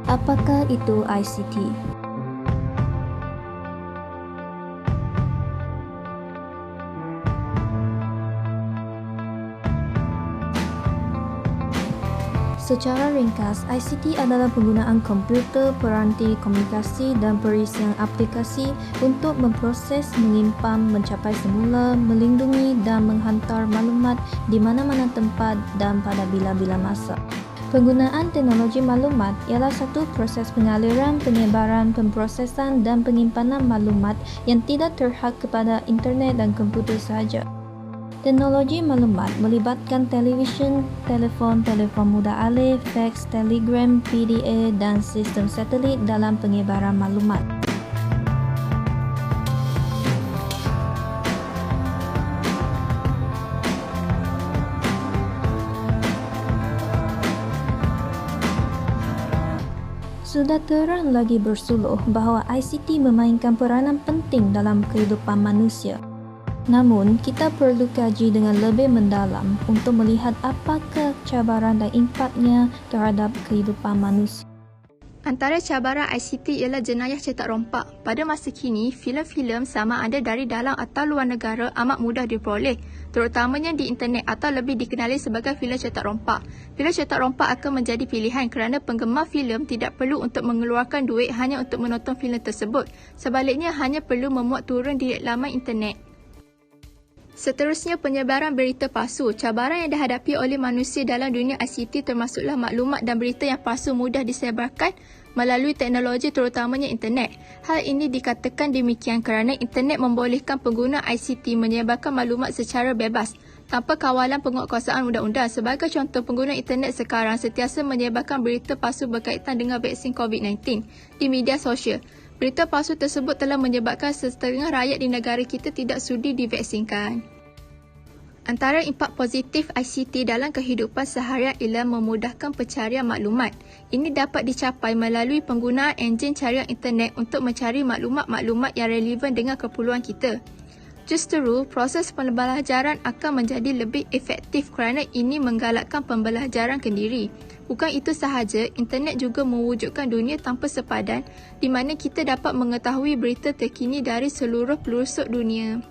Apakah itu ICT? Secara ringkas, ICT adalah penggunaan komputer, peranti komunikasi dan perisian aplikasi untuk memproses, menyimpan, mencapai semula, melindungi dan menghantar maklumat di mana-mana tempat dan pada bila-bila masa. Penggunaan teknologi maklumat ialah satu proses pengaliran, penyebaran, pemprosesan dan penyimpanan maklumat yang tidak terhad kepada internet dan komputer sahaja. Teknologi maklumat melibatkan televisyen, telefon mudah alih, fax, telegram, PDA dan sistem satelit dalam penyebaran maklumat. Sudah terang lagi bersuluh bahawa ICT memainkan peranan penting dalam kehidupan manusia. Namun, kita perlu kaji dengan lebih mendalam untuk melihat apakah cabaran dan impaknya terhadap kehidupan manusia. Antara cabaran ICT ialah jenayah cetak rompak. Pada masa kini, filem-filem sama ada dari dalam atau luar negara amat mudah diperoleh, terutamanya di internet atau lebih dikenali sebagai filem cetak rompak. Filem cetak rompak akan menjadi pilihan kerana penggemar filem tidak perlu untuk mengeluarkan duit hanya untuk menonton filem tersebut. Sebaliknya, hanya perlu memuat turun di laman internet. Seterusnya, penyebaran berita palsu. Cabaran yang dihadapi oleh manusia dalam dunia ICT termasuklah maklumat dan berita yang palsu mudah disebarkan melalui teknologi terutamanya internet. Hal ini dikatakan demikian kerana internet membolehkan pengguna ICT menyebarkan maklumat secara bebas tanpa kawalan penguatkuasaan undang-undang. Sebagai contoh, pengguna internet sekarang sentiasa menyebarkan berita palsu berkaitan dengan vaksin COVID-19 di media sosial. Berita palsu tersebut telah menyebabkan setengah rakyat di negara kita tidak sudi divaksinkan. Antara impak positif ICT dalam kehidupan seharian ialah memudahkan pencarian maklumat. Ini dapat dicapai melalui penggunaan enjin carian internet untuk mencari maklumat-maklumat yang relevan dengan keperluan kita. Justeru, proses pembelajaran akan menjadi lebih efektif kerana ini menggalakkan pembelajaran kendiri. Bukan itu sahaja, internet juga mewujudkan dunia tanpa sepadan di mana kita dapat mengetahui berita terkini dari seluruh pelosok dunia.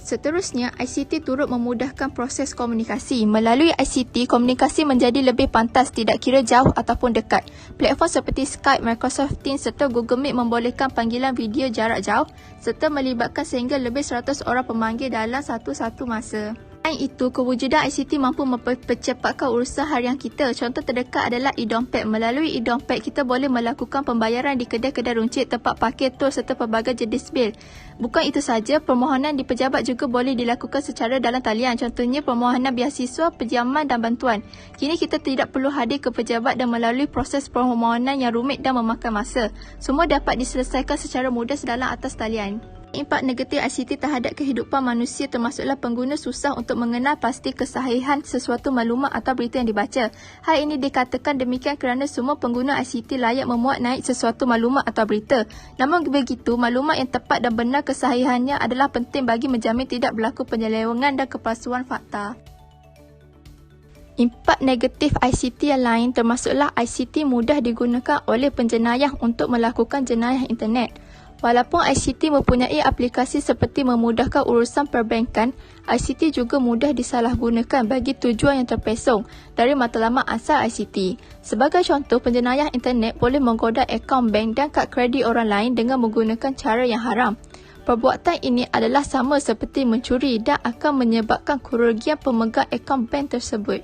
Seterusnya, ICT turut memudahkan proses komunikasi. Melalui ICT, komunikasi menjadi lebih pantas tidak kira jauh ataupun dekat. Platform seperti Skype, Microsoft Teams serta Google Meet membolehkan panggilan video jarak jauh serta melibatkan sehingga lebih 100 orang pemanggil dalam satu masa. Selain itu, kewujudan ICT mampu mempercepatkan urusan harian kita. Contoh terdekat adalah e-dompet. Melalui e-dompet, kita boleh melakukan pembayaran di kedai-kedai runcit, tempat parkir, tol serta pelbagai jenis bil. Bukan itu saja, permohonan di pejabat juga boleh dilakukan secara dalam talian. Contohnya, permohonan beasiswa, pinjaman dan bantuan. Kini kita tidak perlu hadir ke pejabat dan melalui proses permohonan yang rumit dan memakan masa. Semua dapat diselesaikan secara mudah dalam atas talian. Impak negatif ICT terhadap kehidupan manusia termasuklah pengguna susah untuk mengenal pasti kesahihan sesuatu maklumat atau berita yang dibaca. Hal ini dikatakan demikian kerana semua pengguna ICT layak memuat naik sesuatu maklumat atau berita. Namun begitu, maklumat yang tepat dan benar kesahihannya adalah penting bagi menjamin tidak berlaku penyelewengan dan kepalsuan fakta. Impak negatif ICT yang lain termasuklah ICT mudah digunakan oleh penjenayah untuk melakukan jenayah internet. Walaupun ICT mempunyai aplikasi seperti memudahkan urusan perbankan, ICT juga mudah disalahgunakan bagi tujuan yang terpesong dari matlamat asal ICT. Sebagai contoh, penjenayah internet boleh menggoda akaun bank dan kad kredit orang lain dengan menggunakan cara yang haram. Perbuatan ini adalah sama seperti mencuri dan akan menyebabkan kerugian pemegang akaun bank tersebut.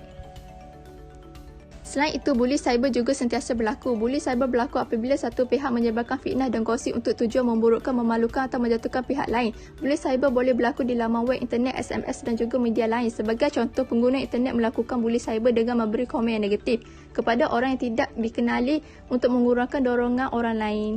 Selain itu, buli cyber juga sentiasa berlaku. Buli cyber berlaku apabila satu pihak menyebarkan fitnah dan gosip untuk tujuan memburukkan, memalukan atau menjatuhkan pihak lain. Buli cyber boleh berlaku di laman web, internet, SMS dan juga media lain. Sebagai contoh, pengguna internet melakukan buli cyber dengan memberi komen yang negatif kepada orang yang tidak dikenali untuk mengurangkan dorongan orang lain.